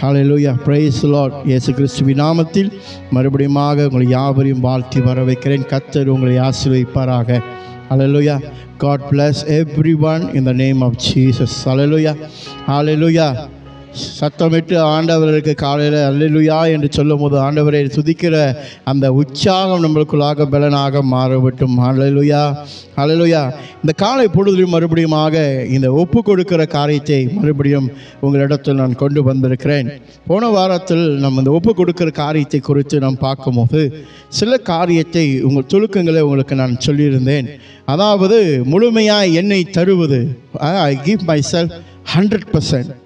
Hallelujah, praise the Lord. இயேசு கிறிஸ்துவின் நாமத்தில் மறுபடியுமாக உங்களை யாவரையும் வாழ்த்தி வர வைக்கிறேன். கர்த்தர் உங்களை ஆசீர்வதிப்பாராக. ஹல்லேலூயா. God bless everyone in the name of Jesus. Hallelujah. Hallelujah. சத்தமிட்டு ஆண்டவருக்கு காலையில் அல்லேலூயா என்று சொல்லும் போது ஆண்டவரை துதிக்கிற அந்த உற்சாகம் நம்மளுக்குள்ளாக பலனாக மாறவிட்டும். அல்லேலூயா, அல்லேலூயா. இந்த காலை பொழுதிலும் மறுபடியுமாக இந்த ஒப்பு கொடுக்கிற காரியத்தை மறுபடியும் உங்களிடத்தில் நான் கொண்டு வந்திருக்கிறேன். போன வாரத்தில் நம்ம இந்த ஒப்பு கொடுக்கிற காரியத்தை குறித்து நாம் பார்க்கும்போது சில காரியத்தை உங்கள் துலுக்கங்களை உங்களுக்கு நான் சொல்லியிருந்தேன். அதாவது முழுமையாக என்னை தருவது, I give my self 100%.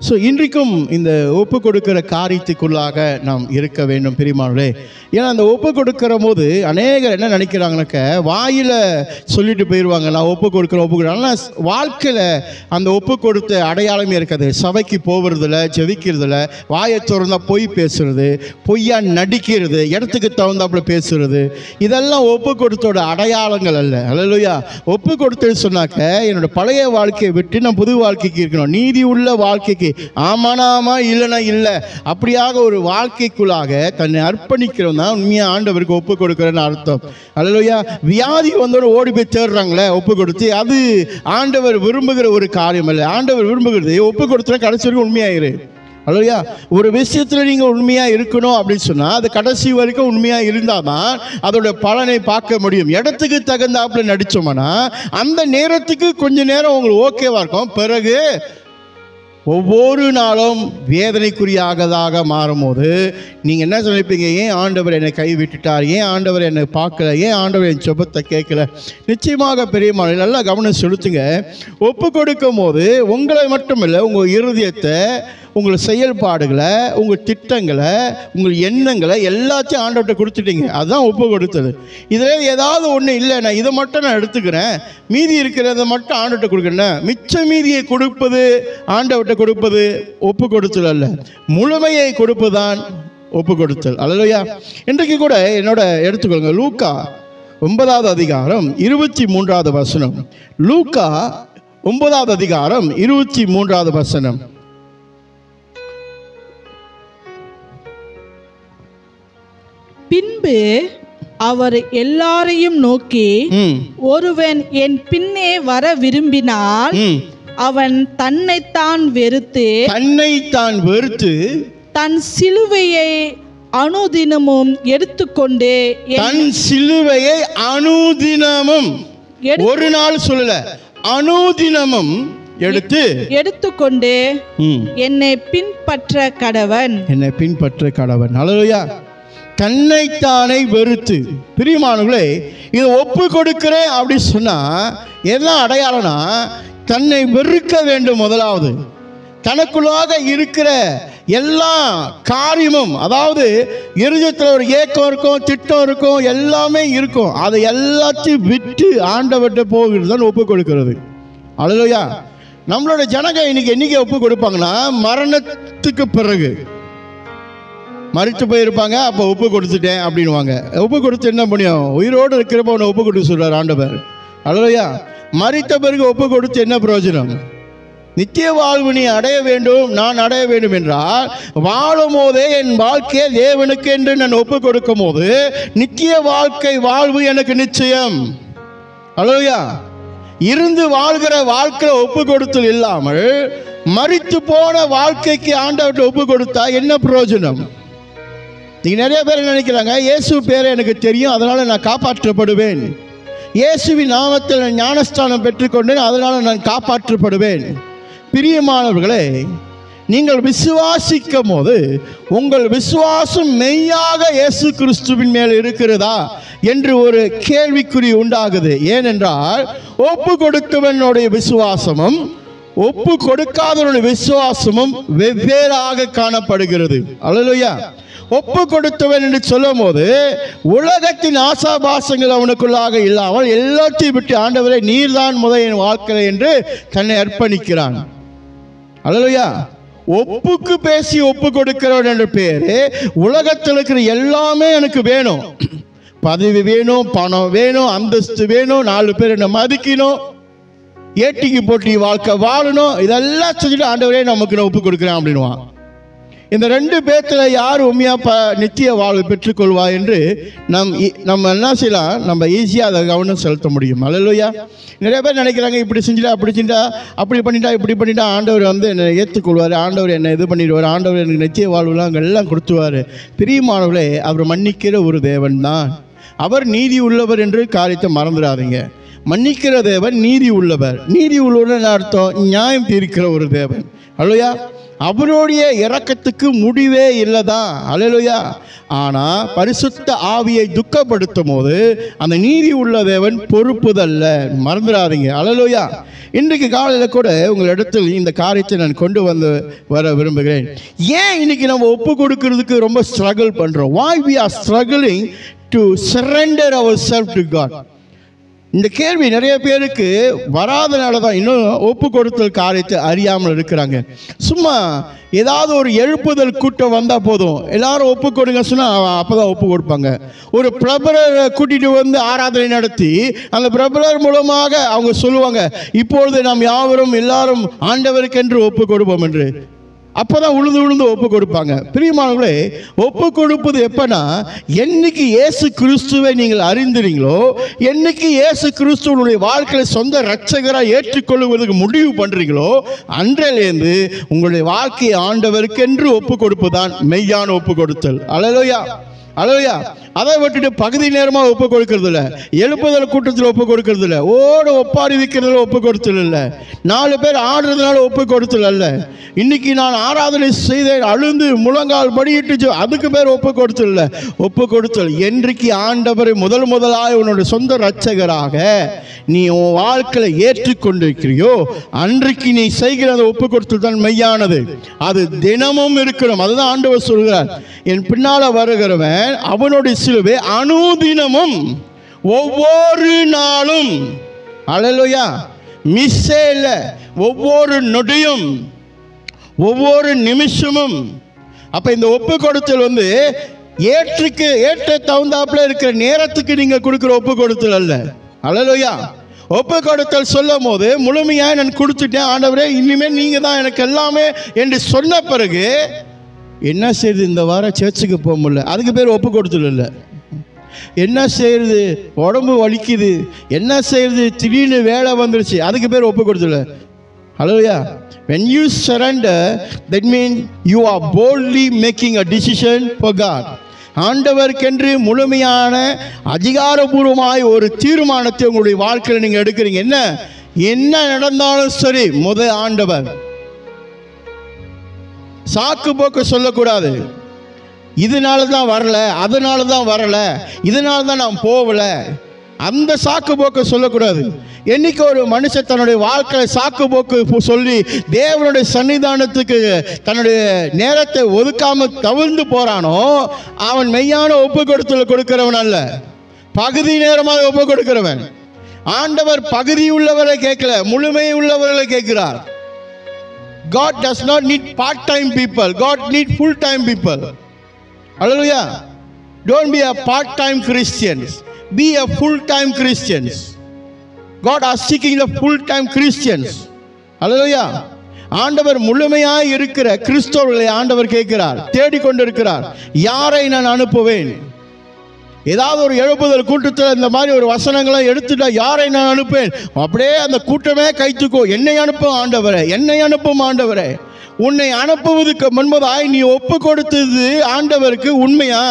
So இன்றைக்கும் இந்த ஒப்பு கொடுக்கிற காரியத்துக்குள்ளாக நாம் இருக்க வேண்டும் பிரியமானவர்களே. ஏன்னா அந்த ஒப்பு கொடுக்கிற போது அநேகர் என்ன நினைக்கிறாங்கனாக்க வாயில் சொல்லிட்டு போயிடுவாங்க, நான் ஒப்பு கொடுக்குறேன் ஒப்பு கொடுக்குறேன். ஆனால் வாழ்க்கையில் அந்த ஒப்பு கொடுத்த அடையாளமே இருக்காது. சபைக்கு போகிறதில்ல, ஜெபிக்கிறதில்ல, வாயை திறந்தால் பொய் பேசுறது, பொய்யா நடிக்கிறது, இடத்துக்கு தகுந்தாப்புல பேசுறது, இதெல்லாம் ஒப்பு கொடுத்தோட அடையாளங்கள் அல்ல. அல்லேலூயா. ஒப்பு கொடுத்தது சொன்னாக்க என்னோட பழைய வாழ்க்கையை விட்டு நான் புது வாழ்க்கைக்கு இருக்கணும், நீதி உள்ள வாழ்க்கைக்கு, ஆமானா ஆமா இல்லைனா இல்லை, அப்படியாக ஒரு வாழ்க்கைக்குள்ளாக தன்னை அர்ப்பணிக்கிறோம் தான் உண்மையாக ஆண்டவருக்கு ஒப்பு கொடுக்குறேன்னு அர்த்தம். அல்லேலூயா. வியாதி வந்தோட ஓடி போய் தேடுறாங்களே ஒப்பு கொடுத்து, அது ஆண்டவர் விரும்புகிற ஒரு காரியம் அல்ல. ஆண்டவர் விரும்புகிறது ஒப்பு கொடுத்தா கடைசி வரைக்கும் உண்மையாயிரு. அல்லேலூயா. ஒரு விஷயத்தில் நீங்கள் உண்மையாக இருக்கணும் அப்படின்னு சொன்னால் அது கடைசி வரைக்கும் உண்மையாக இருந்தால் தான் அதோட பலனை பார்க்க முடியும். இடத்துக்கு தகுந்தாப்புல நடித்தோம்னா அந்த நேரத்துக்கு கொஞ்ச நேரம் உங்களுக்கு ஓகேவா இருக்கும், பிறகு ஒவ்வொரு நாளும் வேதனைக்குரியாகதாக மாறும்போது நீங்கள் என்ன சொல்லிப்பீங்க, ஏன் ஆண்டவர் என்னை கைவிட்டுட்டார், ஏன் ஆண்டவர் என்னை பார்க்கல, ஏன் ஆண்டவர் என் ஜெபத்தை கேட்கல. நிச்சயமாக பெரியமான நல்லா கவனம் செலுத்துங்க. ஒப்பு கொடுக்கும் போது உங்களை மட்டுமில்லை, உங்கள் இருதயத்தை, உங்கள் செயல்பாடுகளை, உங்கள் திட்டங்களை, உங்கள் எண்ணங்களை எல்லாத்தையும் ஆண்டவர்கிட்ட கொடுத்துட்டீங்க. அதுதான் ஒப்பு கொடுத்தது. இதில் ஏதாவது ஒன்று இல்லை, நான் இதை மட்டும் நான் எடுத்துக்கிறேன், மீதி இருக்கிறத மட்டும் ஆண்டவர்கிட்ட கொடுக்குறேன், மிச்ச மீதியை கொடுப்பது ஆண்டவர்கிட்ட கொடுப்பது ஒப்பு கொடுத்தல் அல்ல, முழுமையை கொடுப்பதுதான் ஒப்பு கொடுத்தல். அல்லேலூயா. இன்றைக்கு கூட என்னோட எடுத்துக்கொள்ளுங்க, லூக்கா 9வது அதிகாரம் 23வது வசனம். லூக்கா 9வது அதிகாரம் 23வது வசனம். பின்பு அவர் எல்லாரையும் நோக்கி, ஒருவன் என் பின்னே வர விரும்பினால் அவன் தன்னைத்தான் வெறுத்து தன் சிலுவையை அனுதினமும் எடுத்துக்கொண்டு, தன் சிலுவையை அனுதினமும், ஒரு நாள் சொல்லல, அனுதினமும் எடுத்துக்கொண்டு என்னை பின்பற்ற கடவன். என்னை பின்பற்ற கடவன். அல்லேலூயா. தன்னைத்தானே வெறுத்து. பிரியமானவர்களே, இது ஒப்பு கொடுக்கிறேன் அப்படி சொன்னா என்ன அடையாளம்னா தன்னை வெறுக்க வேண்டும். முதலாவது தனக்குள்ளாக இருக்கிற எல்லா காரியமும், அதாவது இருதயத்தில் ஒரு ஏக்கம் இருக்கும், திட்டம் இருக்கும், எல்லாமே இருக்கும், அதை எல்லாத்தையும் விட்டு ஆண்டவர்கிட்ட போகிறது தான் ஒப்பு கொடுக்கிறது. அல்லேலூயா. நம்மளோட ஜனங்க இன்னைக்கு என்னைக்கு ஒப்பு கொடுப்பாங்கன்னா மரணத்துக்கு பிறகு. மறித்து போயிருப்பாங்க, அப்போ ஒப்பு கொடுத்துட்டேன் அப்படின்வாங்க. ஒப்பு கொடுத்து என்ன பண்ணியும், உயிரோடு இருக்கிறப்ப அவனை ஒப்பு கொடுத்து சொல்கிறார் ஆண்டவர். அல்லேலூயா. மறித்த பிறகு ஒப்பு கொடுத்து என்ன பிரயோஜனம்? நித்திய வாழ்வு நீ அடைய வேண்டும், நான் அடைய வேண்டும் என்றால் வாழும் போதே என் வாழ்க்கையை தேவனுக்கு என்று நான் ஒப்பு கொடுக்கும் போது நித்திய வாழ்க்கை வாழ்வு எனக்கு நிச்சயம். அல்லேலூயா. இருந்து வாழ்கிற வாழ்க்கையில் ஒப்பு கொடுத்தல் இல்லாமல் மறித்து போன வாழ்க்கைக்கு ஆண்டவர்கிட்ட ஒப்பு கொடுத்தா என்ன பிரயோஜனம்? நீங்கள் நிறைய பேர் நினைக்கிறாங்க, இயேசு பேரை எனக்கு தெரியும், அதனால் நான் காப்பாற்றப்படுவேன், இயேசுவின் நாமத்தில் ஞானஸ்தானம் பெற்றுக்கொண்டேன், அதனால் நான் காப்பாற்றப்படுவேன். பிரியமானவர்களே, நீங்கள் விசுவாசிக்கும் போது உங்கள் விசுவாசம் மெய்யாக இயேசு கிறிஸ்துவின் மேல் இருக்கிறதா என்று ஒரு கேள்விக்குறி உண்டாகுது. ஏனென்றால் ஒப்பு கொடுத்தவனுடைய விசுவாசமும் ஒப்பு கொடுக்காதவனுடைய விசுவாசமும் வெவ்வேறாக காணப்படுகிறது. அல்லேலூயா. ஒப்பு கொடுத்தவன் என்று சொல்லும் போது உலகத்தின் ஆசாபாசங்கள் அவனுக்குள்ளாக இல்லாமல் எல்லாத்தையும் விட்டு ஆண்டவரை நீர்தான் முதல் என் வாழ்க்கை என்று தன்னை அர்ப்பணிக்கிறான். அல்லேலூயா. ஒப்புக்கு பேசி ஒப்பு கொடுக்கிறவன் என்ற பேரு உலகத்தில் இருக்கிற எல்லாமே எனக்கு வேணும், பதவி வேணும், பணம் வேணும், அந்தஸ்து வேணும், 4 பேர் என்ன மதிக்கணும், ஏட்டிக்கு போட்டி வாழ்க்கை வாழணும், இதெல்லாம் செஞ்சுட்டு ஆண்டவரே நமக்கு நான் ஒப்பு கொடுக்குறேன் அப்படின்வான். இந்த 2 பேர்த்துல யார் உண்மையாக நித்திய வாழ்வு பெற்றுக்கொள்வா என்று நம்ம என்ன செய்யலாம், நம்ம ஈஸியாக அதை கவனம் செலுத்த முடியும். அல்லேலூயா. நிறைய பேர் நினைக்கிறாங்க, இப்படி செஞ்சுட்டா அப்படி செஞ்சா அப்படி பண்ணிட்டா இப்படி பண்ணிட்டா ஆண்டவர் வந்து என்னை ஏற்றுக்கொள்வார், ஆண்டவர் என்னை இது பண்ணிடுவார், ஆண்டவர் எனக்கு நித்திய வாழ்வுலாம் அங்கே எல்லாம் கொடுத்துவார். பிரியமானவர்களே, அவர் மன்னிக்கிற ஒரு தேவன் தான். அவர் நீதி உள்ளவர் என்று காரியத்தை மறந்துடாதீங்க. மன்னிக்கிற தேவன் நீதி உள்ளவர். நீதி உள்ளவர் அர்த்தம் நியாயம் தீர்க்கிற ஒரு தேவன். அல்லேலூயா. அவருடைய இரக்கத்துக்கு முடிவே இல்லைதான். அல்லேலூயா. ஆனால் பரிசுத்த ஆவியை துக்கப்படுத்தும் போது அந்த நீதி உள்ள தேவன் பொறுப்புதல்ல, மறந்துடாதீங்க. அல்லேலூயா. இன்றைக்கு காலையில் கூட உங்களிடத்தில் இந்த காரியத்தை நான் கொண்டு வர விரும்புகிறேன். ஏன் இன்னைக்கு நம்ம ஒப்பு கொடுக்கறதுக்கு ரொம்ப ஸ்ட்ரகிள் பண்ணுறோம்? why we are struggling to surrender ourselves to God? இந்த கேள்வி நிறைய பேருக்கு வராதனால தான் இன்னும் ஒப்பு கொடுத்தல் காரியத்தை அறியாமல் இருக்கிறாங்க. சும்மா ஏதாவது ஒரு எழுப்புதல் கூட்டம் வந்தால் போதும், எல்லாரும் ஒப்பு கொடுங்க சொன்னால் அப்போ தான் ஒப்பு கொடுப்பாங்க. ஒரு பிரபலரை கூட்டிகிட்டு வந்து ஆராதனை நடத்தி அந்த பிரபலர் மூலமாக அவங்க சொல்லுவாங்க, இப்பொழுது நாம் யாவரும் எல்லாரும் ஆண்டவருக்கென்று ஒப்பு கொடுப்போம் என்று. அப்போ தான் உழுந்து ஒப்பு கொடுப்பாங்க. பிரியமானவர்களே, ஒப்பு கொடுப்பது எப்போனா, என்னைக்கு இயேசு கிறிஸ்துவை நீங்கள் அறிந்துறீங்களோ, என்னைக்கு இயேசு கிறிஸ்துவனுடைய வாழ்க்கையை சொந்த இரட்சகராக ஏற்றுக்கொள்வதற்கு முடிவு பண்ணுறீங்களோ, அன்றையிலேருந்து உங்களுடைய வாழ்க்கையை ஆண்டவருக்கென்று ஒப்பு கொடுப்பு தான் மெய்யான ஒப்பு கொடுத்தல். அல்லேலூயா. அல்லேலூயா. அதை விட்டுட்டு பகுதி நேரமாக ஒப்பு கொடுக்கறது இல்லை, எழுப்புதல் கூட்டத்தில் ஒப்பு கொடுக்கறது இல்லை, ஒப்பாரி வைக்கிறதுல ஒப்பு கொடுத்தல் இல்லை, 4 பேர் ஆடுறதுனால ஒப்பு கொடுத்தல் அல்ல. இன்னைக்கு நான் ஆராதனை செய்தேன், அழுந்து முழங்கால் படியிட்டு, அதுக்கு பேர் ஒப்பு கொடுத்தல் இல்லை. ஒப்பு கொடுத்தல் என்றைக்கு ஆண்டவரை முதலாக உன்னோட சொந்த இரட்சகராக நீ உன் வாழ்க்கையில் ஏற்றுக்கொண்டிருக்கிறியோ, அன்றைக்கு நீ செய்கிற அந்த ஒப்பு கொடுத்தல் தான் மெய்யானது. அது தினமும் இருக்கணும். அதுதான் ஆண்டவர் சொல்கிறார், என் பின்னால் வருகிறவன் அவனுடைய சிலுவை அனுதினமும் ஒவ்வொரு நாளும். அல்லேலூயா. மிஸ்ஸே இல்லை. ஒவ்வொரு நொடியும் ஒவ்வொரு நிமிஷமும். அப்ப இந்த ஒப்பு கொடுத்தல் வந்து ஏற்ற தகுந்தாப்புல இருக்கிற நேரத்துக்கு நீங்க கொடுக்கிற ஒப்பு கொடுத்தல் அல்ல. அல்லேலூயா. ஒப்பு கொடுத்தல் சொல்லும் போது முழுமையாக நான் கொடுத்துட்டேன் ஆண்டவரே, இனிமேல் நீங்க தான் எனக்கு எல்லாமே என்று சொன்ன பிறகு என்ன செய்யுது, இந்த வாரம் சர்ச்சுக்கு போக முடியல, அதுக்கு பேர் ஒப்பு கொடுத்தல் இல்லை. என்ன செய்யுது, உடம்பு வலிக்குது, என்ன செய்யுது, திடீர்னு வேலை வந்துருச்சு, அதுக்கு பேர் ஒப்பு கொடுத்தல். Hallelujah. When you surrender, that means you are boldly making a decision for God. ஆண்டவருக்கென்று முழுமையான அதிகாரபூர்வமாய் ஒரு தீர்மானத்தை உங்களுடைய வாழ்க்கையில் நீங்கள் எடுக்கிறீங்க. என்ன நடந்தாலும் சரி, ஆண்டவர். சாக்கு போக்கு சொல்லக்கூடாது. இதனால தான் வரல, அதனால தான் வரல, இதனால தான் நான் போகல, அந்த சாக்கு போக்கு சொல்லக்கூடாது. என்னைக்கு ஒரு மனுஷன் தன்னுடைய வாழ்க்கையை சாக்கு போக்கு சொல்லி தேவனுடைய சன்னிதானத்துக்கு தன்னுடைய நேரத்தை ஒதுக்காம தவிர்ந்து போறானோ, அவன் மெய்யான ஒப்பு கொடுத்தல் கொடுக்கிறவன் அல்ல, பகுதி நேரமாக ஒப்பு கொடுக்கிறவன். ஆண்டவர் பகுதி உள்ளவரை கேட்கல, முழுமை உள்ளவர்களை கேட்கிறார். God does not need part-time people. God need full-time people. Hallelujah. Don't be a part-time Christians. Be a full-time Christians. God is seeking the full-time Christians. Hallelujah. ஆண்டவர் முழுமையாய் இருக்கிற கிறிஸ்தவர்களை ஆண்டவர் கேட்கிறார், தேடிக்கொண்டிருக்கிறார். யாரை நான் அனுப்புவேன்? ஏதாவது ஒரு எழுப்புதல் கூட்டத்தில் இந்த மாதிரி ஒரு வசனங்களை எடுத்துட்டா யாரை நான் அனுப்பேன்? அப்படியே அந்த கூட்டமே கைத்துக்கோ, என்னை அனுப்பும் ஆண்டவரே, என்னை அனுப்பும் ஆண்டவரே. உன்னை அனுப்புவதற்கு முன்பதாய் நீ ஒப்பு கொடுத்தது ஆண்டவருக்கு உண்மையா?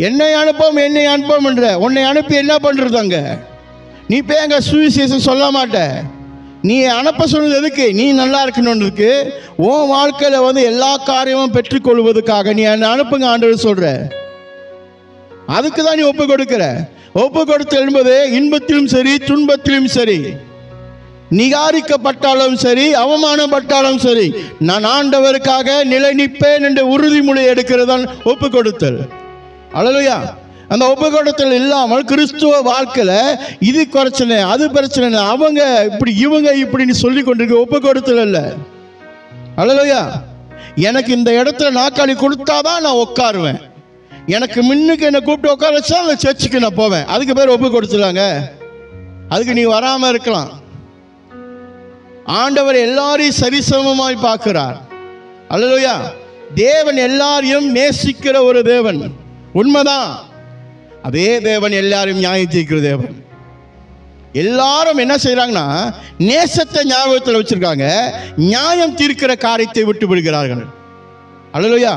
என்னை அனுப்போம் என்ற உன்னை அனுப்பி என்ன பண்றது? அங்க நீ போய் அங்க சுவிசேஷம் சொல்ல மாட்ட. நீ அனுப்ப சொன்னது எதுக்கு? நீ நல்லா இருக்கணும்ன்றதுக்கு, உன் வாழ்க்கையில வந்து எல்லா காரியமும் பெற்றுக்கொள்வதற்காக நீ என்னை அனுப்புங்க ஆண்டவர் சொல்ற. அதுக்கு தான் நீ ஒப்பு கொடுக்கிற. ஒப்பு கொடுத்தல் என்பது இன்பத்திலும் சரி துன்பத்திலும் சரி, நிகாரிக்கப்பட்டாலும் சரி அவமானப்பட்டாலும் சரி, நான் ஆண்டவருக்காக நிலை நிற்பேன் என்ற உறுதிமொழி எடுக்கிறதான் ஒப்பு கொடுத்தல். அல்லேலூயா. அந்த ஒப்பு கொடுத்தல் இல்லாமல் கிறிஸ்துவ வாழ்க்கையில இது பிரச்சனை அது பிரச்சனை, அவங்க இப்படி இவங்க இப்படின்னு சொல்லி கொண்டிருக்க ஒப்பு கொடுத்தல் அல்ல. அல்லேலூயா. எனக்கு இந்த இடத்துல நாற்காலி கொடுத்தாதான் நான் உட்காருவேன், எனக்கு முன்னுக்கு என்னை கூப்பிட்டு உட்கார வச்சா அந்த சர்ச்சுக்கு நான் போவேன், அதுக்கு பேர் ஒப்பு கொடுத்துலாங்க. அதுக்கு நீ வராமல் இருக்கலாம். ஆண்டவர் எல்லாரையும் சரிசமமாய் பார்க்கிறார். அல்லேலூயா. தேவன் எல்லாரையும் நேசிக்கிற ஒரு தேவன், உண்மைதான். அதே தேவன் எல்லாரும் நியாயம் தீர்க்கிற தேவன். எல்லாரும் என்ன செய்யறாங்கன்னா நேசத்தை ஞாபகத்தில் வச்சிருக்காங்க, நியாயம் தீர்க்கிற காரியத்தை விட்டு விடுகிறார்கள். அல்லேலூயா.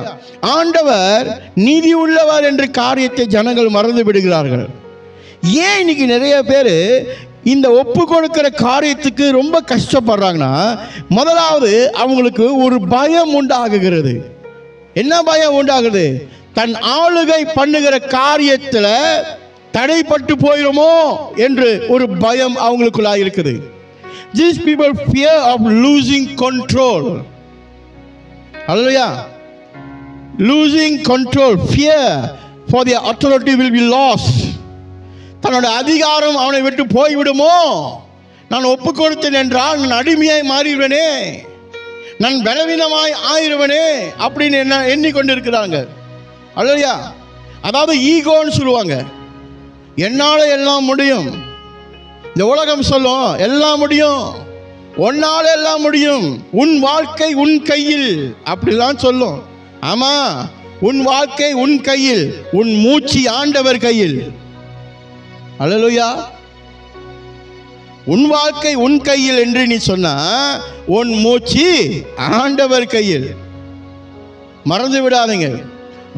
ஆண்டவர் நீதி உள்ளவர் என்ற காரியத்தை ஜனங்கள் மறந்து விடுகிறார்கள். ஏன் இன்னைக்கு நிறைய பேர் இந்த ஒப்பு கொடுக்கிற காரியத்துக்கு ரொம்ப கஷ்டப்படுறாங்கன்னா, முதலாவது அவங்களுக்கு ஒரு பயம் உண்டாகுகிறது. என்ன பயம் உண்டாகுது? தன் ஆளுகை பண்ணுகிற காரியத்தில் தடைப்பட்டு போயிடுமோ என்று ஒரு பயம் அவங்களுக்குள்ளா இருக்குது. These people fear of losing control. Hallelujah. Losing control, fear for their authority will be lost. தன்னோட அதிகாரம் அவனை விட்டு போய்விடுமோ, நான் ஒப்பு கொடுத்தேன் என்றால் நான் அடிமையாய் மாறிடுவேனே, நான் பலவீனமாய் ஆயிடுவேனே அப்படின்னு எண்ணிக்கொண்டிருக்கிறாங்க. அல்லையா? அதாவது ஈகோன்னு சொல்லுவாங்க. என்னால் எல்லாம் முடியும், இந்த உலகம் சொல்லும் எல்லாம் முடியும், உன்னால் எல்லாம் முடியும், உன் வாழ்க்கை உன் கையில் அப்படிலாம் சொல்லும். ஆமா, உன் வாழ்க்கை உன் கையில், உன் மூச்சு ஆண்டவர் கையில். அல்லேலூயா. உன் வாழ்க்கை உன் கையில் என்று நீ சொன்னா உன் மூச்சு ஆண்டவர் கையில். மறந்து விடாதீங்க,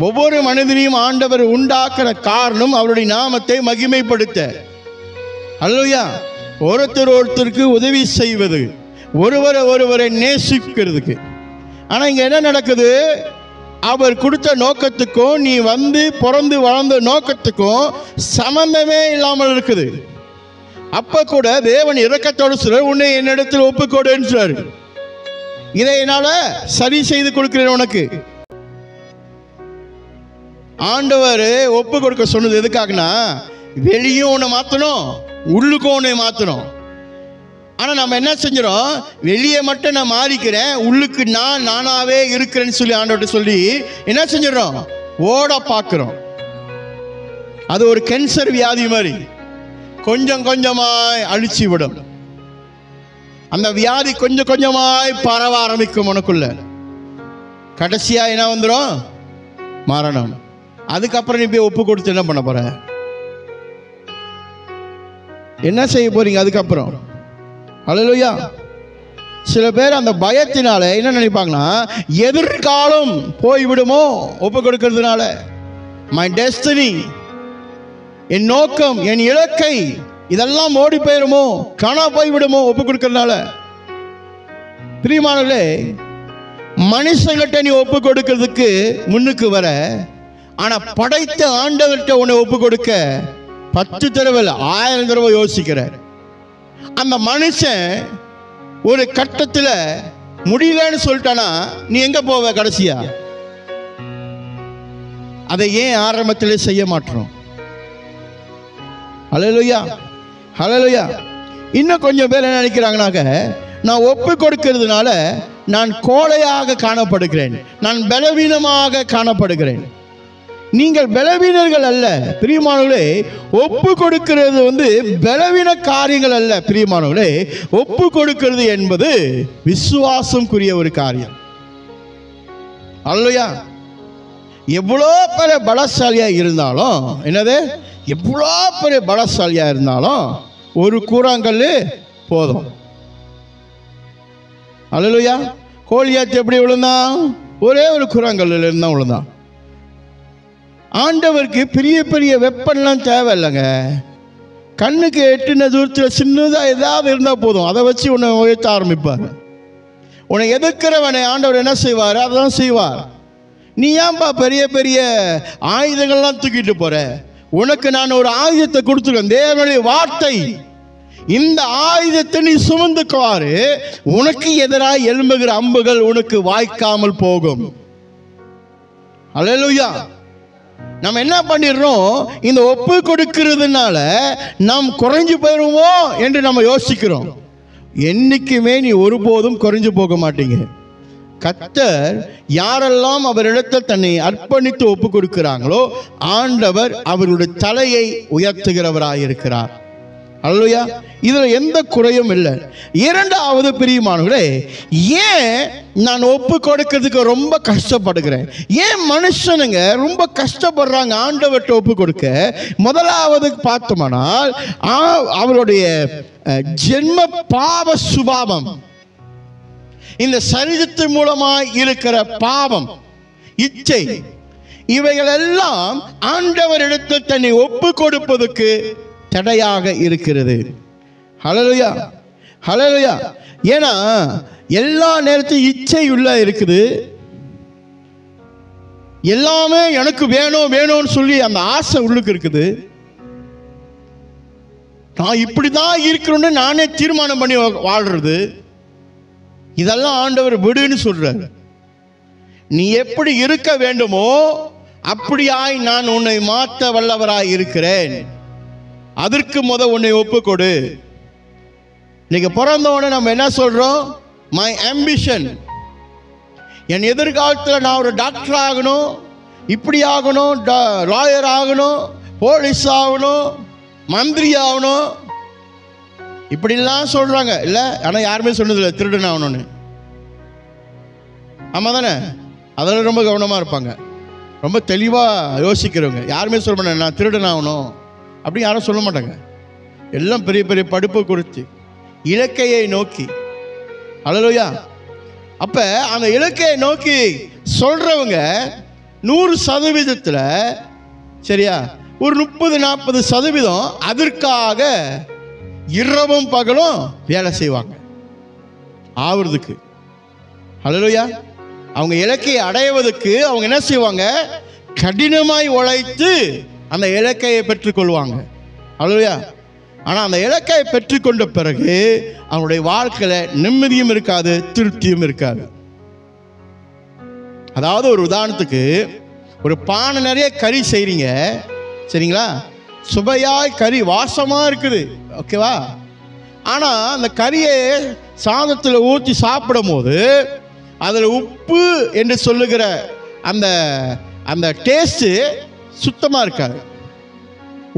ஒவ்வொரு மனிதனையும் ஆண்டவர் உண்டாக்குற காரணம் அவருடைய நாமத்தை மகிமைப்படுத்த. அல்லேலூயா. ஒருத்தருக்கு உதவி செய்வது, ஒருவரை நேசிக்கிறதுக்கு. ஆனா இங்க என்ன நடக்குது? அவர் கொடுத்த நோக்கத்துக்கும் நீ வந்து பிறந்து வளர்ந்த நோக்கத்துக்கும் சம்பந்தமே இல்லாமல் இருக்குது. அப்ப கூட தேவன் இரக்கத்தோடு சொல்றார், உன்னை என்னிடத்தில் ஒப்புக்கொடுன்னு சொல்றாரு. இதை என்னால சரி செய்து கொடுக்கிறேன் உனக்கு. ஆண்டவர் ஒப்பு கொடுக்க சொன்னது எதுக்காகனா, வெளியும் உன்னை மாத்தணும், உள்ளுக்கும் உன்னை மாத்தணும். ஆனால் நம்ம என்ன செஞ்சிடும்? வெளியே மட்டும் நான் மாறிக்கிறேன், உள்ளுக்கு நானாவே இருக்கிறேன்னு சொல்லி ஆண்டவர்கிட்ட சொல்லி என்ன செஞ்சிடறோம்? ஓட பார்க்குறோம். அது ஒரு கேன்சர் வியாதி மாதிரி கொஞ்சம் கொஞ்சமாய் அழிச்சு விடும். அந்த வியாதி கொஞ்சம் கொஞ்சமாய் பரவ ஆரம்பிக்கும் உனக்குள்ள. கடைசியா என்ன வந்துடும்? மரணம். அதுக்கப்புறம் நீ போய் ஒப்பு கொடுத்து என்ன பண்ண போற? என்ன செய்ய போறீங்க அதுக்கப்புறம்? அல்லேலூயா. சில பேர் அந்த பயத்தினால என்ன நினைப்பாங்கன்னா, எதிர்காலம் போய்விடுமோ ஒப்பு கொடுக்கிறதுனால. மை டெஸ்டினி, என் நோக்கம், என் இலக்கை இதெல்லாம் ஓடி போயிருமோ, காணா போய்விடுமோ ஒப்பு கொடுக்கிறதுனால. பிரியமானவர்களே, மனுஷங்கிட்ட நீ ஒப்பு கொடுக்கிறதுக்கு முன்னுக்கு வர, ஆனா படைத்த ஆண்டவர்கிட்ட உன்னை ஒப்பு கொடுக்க 10 தடவை 1000 தடவை யோசிக்கிற. அந்த மனுஷன் ஒரு கட்டத்தில் முடியலன்னு சொல்லிட்டானா நீ எங்க போவ கடைசியா? அதை ஏன் ஆரம்பத்திலே செய்ய மாட்டோம்? ஹல்லேலூயா, ஹல்லேலூயா. இன்னும் கொஞ்சம் பேர் என்ன நினைக்கிறாங்கனாக்க, நான் ஒப்பு கொடுக்கிறதுனால நான் கோழையாக காணப்படுகிறேன், நான் பலவீனமாக காணப்படுகிறேன். நீங்கள் பலவீனர்கள் அல்ல பிரியமானவர்களே. ஒப்பு கொடுக்கிறது பலவீன காரியங்கள் அல்ல பிரியமானவர்களே. ஒப்பு கொடுக்கிறது என்பது விசுவாசம்க்குரிய ஒரு காரியம். அல்லையா? எவ்வளோ பெரிய பலசாலியா இருந்தாலும், என்னது, எவ்வளோ பெரிய பலசாலியா இருந்தாலும் ஒரு கூறாங்கல் போதும். அல்லேலூயா. கோலியாத் எப்படி விழுந்தான்? ஒரே ஒரு கூறாங்கல்ல இருந்தான் விழுந்தான். ஆண்டவருக்கு பெரிய பெரிய வெப்பன்லாம் தேவையில்லைங்க. கண்ணுக்கு எட்டின தூரத்தில் சின்னதாக ஏதாவது இருந்தால் போதும், அதை வச்சு உன்னை உயர்த்த ஆரம்பிப்பார். உன்னை எதிர்க்கிறவனை ஆண்டவர் என்ன செய்வார்? அதான் செய்வார். நீ ஏன்பா பெரிய பெரிய ஆயுதங்கள்லாம் தூக்கிட்டு போற? உனக்கு நான் ஒரு ஆயுதத்தை கொடுத்துருக்கேன், தேவனுடைய வார்த்தை. இந்த ஆயுதத்தை நீ சுமந்துக்குவாரு, உனக்கு எதிராக எழும்புகிற அம்புகள் உனக்கு வாய்க்காமல் போகும். அல்லேலூயா. நம்ம என்ன பண்ணிடுறோம்? இந்த ஒப்பு கொடுக்கிறதுனால நாம் குறைஞ்சு போயிடுவோமோ என்று நம்ம யோசிக்கிறோம். என்னைக்குமே நீ ஒருபோதும் குறைஞ்சு போக மாட்டீங்க. கர்த்தர் யாரெல்லாம் அவரிடத்தில் தன்னை அர்ப்பணித்து ஒப்பு கொடுக்கிறாங்களோ ஆண்டவர் அவர்களுடைய தலையை உயர்த்துகிறவராயிருக்கிறார். அல்லேலூயா. இதுல எந்த குறையும் இல்லை. இரண்டாவது பிரியமானவர்களே, ஏன் நான் ஒப்பு கொடுக்கிறதுக்கு ரொம்ப கஷ்டப்படுகிறேன்? ஏன் மனுஷனுங்க ரொம்ப கஷ்டப்படுறாங்க ஆண்டவர்கிட்ட ஒப்பு கொடுக்க? முதலாவது பார்த்தோம்னால் அவருடைய ஜென்ம பாவ சுபாவம், இந்த சரீரத்தின் மூலமாய் இருக்கிற பாவம், இச்சை, இவைகளெல்லாம் ஆண்டவரிடத்தில் தன்னை ஒப்பு கொடுப்பதற்கு தடையாக இருக்கிறது. ஹல்லேலூயா, ஹல்லேலூயா. ஏன்னா எல்லா நேரத்தையும் இச்சை உள்ள இருக்குது. எல்லாமே எனக்கு வேணும் வேணும்னு சொல்லி அந்த ஆசை உள்ளுக்கு இருக்குது. நான் இப்படிதான் இருக்கணும்னு நானே தீர்மானம் பண்ணி வாழ்றது. இதெல்லாம் ஆண்டவர் விடுன்னு சொல்றாரு. நீ எப்படி இருக்க வேண்டுமோ அப்படியாய் நான் உன்னை மாற்ற வல்லவராய் இருக்கிறேன். அதற்கு உன்னை ஒப்புக்கொடு. இன்னைக்கு பிறந்தவொடனே நம்ம என்ன சொல்றோம்? மை ஆம்பிஷன், என் எதிர்காலத்தில் நான் ஒரு டாக்டர் ஆகணும், இப்படி ஆகணும், லாயர் ஆகணும், போலீஸ் ஆகணும், மந்திரி ஆகணும், இப்படிலாம் சொல்றாங்க இல்ல? ஆனா யாருமே சொன்னதில்லை திருடன் ஆகணும்னு. ஆமா தானே? அதில் ரொம்ப கவனமா இருப்பாங்க, ரொம்ப தெளிவா யோசிக்கிறவங்க. யாருமே சொல்ல மாட்டாங்க நான் திருடன் ஆகணும் அப்படி, யாரும் சொல்ல மாட்டாங்க. எல்லாம் பெரிய பெரிய படிப்பு குறித்து இலக்கையை நோக்கி. அல்லேலூயா. அப்ப அந்த இலக்கையை நோக்கி சொல்றவங்க 100% சரியா, ஒரு 30-40% அதற்காக இரவும் பகலும் வேலை செய்வாங்க ஆவறதுக்கு. அல்லேலூயா. அவங்க இலக்கையை அடைவதற்கு அவங்க என்ன செய்வாங்க? கடினமாய் உழைத்து அந்த இலக்கையை பெற்றுக்கொள்வாங்க. அல்லேலூயா. ஆனால் அந்த இலக்கையை பெற்றுக்கொண்ட பிறகு அவனுடைய வாழ்க்கையில் நிம்மதியும் இருக்காது, திருப்தியும் இருக்காது. அதாவது ஒரு உதாரணத்துக்கு, ஒரு பானை நிறைய கறி செய்கிறீங்க சரிங்களா, சுவையாய் கறி வாசமாக இருக்குது ஓகேவா. ஆனால் அந்த கறியை சாதத்தில் ஊற்றி சாப்பிடும் போது அதில் உப்பு என்று சொல்லுகிற அந்த அந்த டேஸ்ட்டு சுத்தமாக இருக்காது,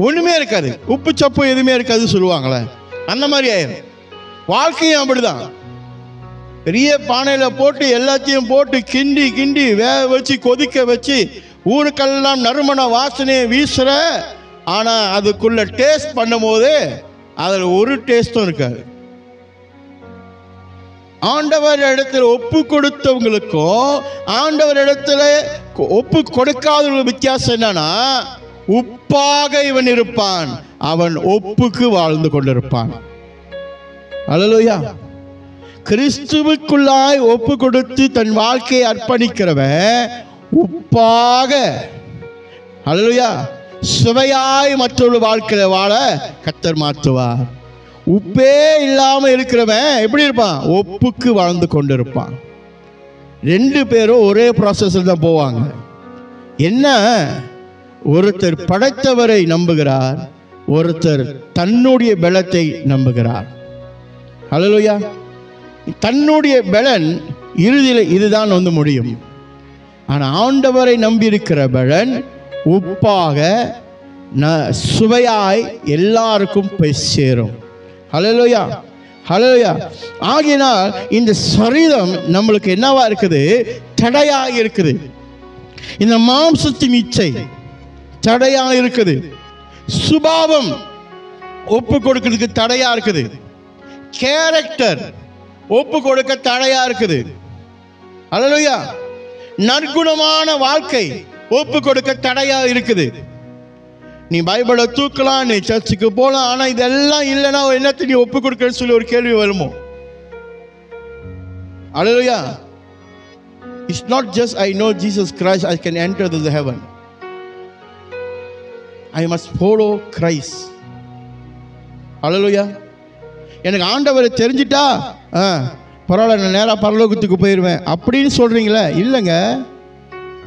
ஒன்றுமே இருக்காது, உப்பு சப்பு எதுவுமே இருக்காதுன்னு சொல்லுவாங்களே, அந்த மாதிரி ஆயிடும். வாழ்க்கையும் அப்படிதான். பெரிய பானையில் போட்டு எல்லாத்தையும் போட்டு கிண்டி கிண்டி வேக வச்சு கொதிக்க வச்சு ஊருக்கெல்லாம் நறுமண வாசனையை வீசுகிற, ஆனால் அதுக்குள்ள டேஸ்ட் பண்ணும்போது அதில் ஒரு டேஸ்ட்டும் இருக்காது. ஆண்டவர் இடத்துல ஒப்பு கொடுத்தவங்களுக்கும் ஆண்டவர் இடத்துல ஒப்பு கொடுக்காத வித்தியாசம் என்னன்னா, உப்பாக இவன் இருப்பான், அவன் ஒப்புக்கு வாழ்ந்து கொண்டிருப்பான். அல்லேலூயா. கிறிஸ்துவுக்குள்ளாய் ஒப்பு கொடுத்து தன் வாழ்க்கையை அர்ப்பணிக்கிறவன் உப்பாக, அல்லேலூயா, சுவையாய் மற்றொரு வாழ்க்கையில வாழ கர்த்தர் மாற்றுவார். உப்பே இல்லாம இருக்கிறவன் எப்படி இருப்பான்? ஒப்புக்கு வாழ்ந்து கொண்டிருப்பான். 2 பேரும் ஒரே ப்ராசஸில் தான் போவாங்க. என்ன? ஒருத்தர் படைத்தவரை நம்புகிறார், ஒருத்தர் தன்னுடைய பலத்தை நம்புகிறார். அல்லேலூயா. தன்னுடைய பலன் இறுதியில் இதுதான் வந்து முடியும். ஆனால் ஆண்டவரை நம்பியிருக்கிற பலன் உப்பாக சுவையாய் எல்லாருக்கும் போய் சேரும். ஹல்லேலூயா, ஹல்லேலூயா. ஆகினால் இந்த சரீரம் நம்மளுக்கு என்னவா இருக்குது? தடையாக இருக்குது. இந்த மாம்சத்தின் இச்சை தடையாக இருக்குது. சுபாவம் ஒப்பு கொடுக்கிறதுக்கு தடையா இருக்குது. கேரக்டர் ஒப்பு கொடுக்க தடையா இருக்குது. அல்லேலூயா. நற்குணமான வாழ்க்கை ஒப்பு கொடுக்க தடையா இருக்குது. நீ பைபிளை தூக்கலாம், நீ சர்ச்சுக்கு போகலாம், ஆனால் இதெல்லாம் இல்லைன்னா என்னத்தை நீ ஒப்பு கொடுக்கன்னு சொல்லி ஒரு கேள்வி வருமோ? அல்லேலூயா. It's not just I know Jesus Christ, I can enter the heaven. I must follow Christ. அல்லேலூயா. எனக்கு ஆண்டவரை தெரிஞ்சிட்டா பரவாயில்ல, நான் நேராக பரலோகத்துக்கு போயிடுவேன் அப்படின்னு சொல்றீங்களே, இல்லைங்க.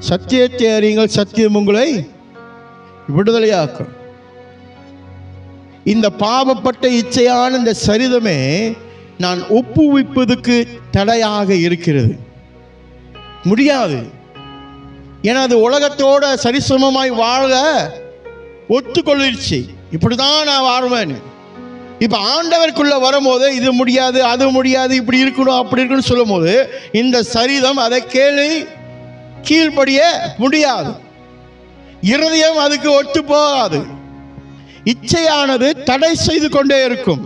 சத்தியத்தை அறியுங்கள், சத்தியம் உங்களை விடுதலையாக்கும். இந்த பாவப்பட்ட இச்சையான இந்த சரீரமே நான் ஒப்புவிப்பதற்கு தடையாக இருக்கிறது. முடியாது. ஏன்னா அது உலகத்தோட சரிசமமாய் வாழ ஒத்துக்கொள்ளிருச்சு. இப்படிதான் நான் வாழ்வேன். இப்போ ஆண்டவருக்குள்ளே வரும்போது இது முடியாது, அது முடியாது, இப்படி இருக்கணும், அப்படி இருக்கணும்னு சொல்லும் போது இந்த சரீரம் அதை கீழ்ப்படிய முடியாது. இருதயம் அதுக்கு ஒத்து போகாது. இச்சையானது தடை செய்து கொண்டே இருக்கும்.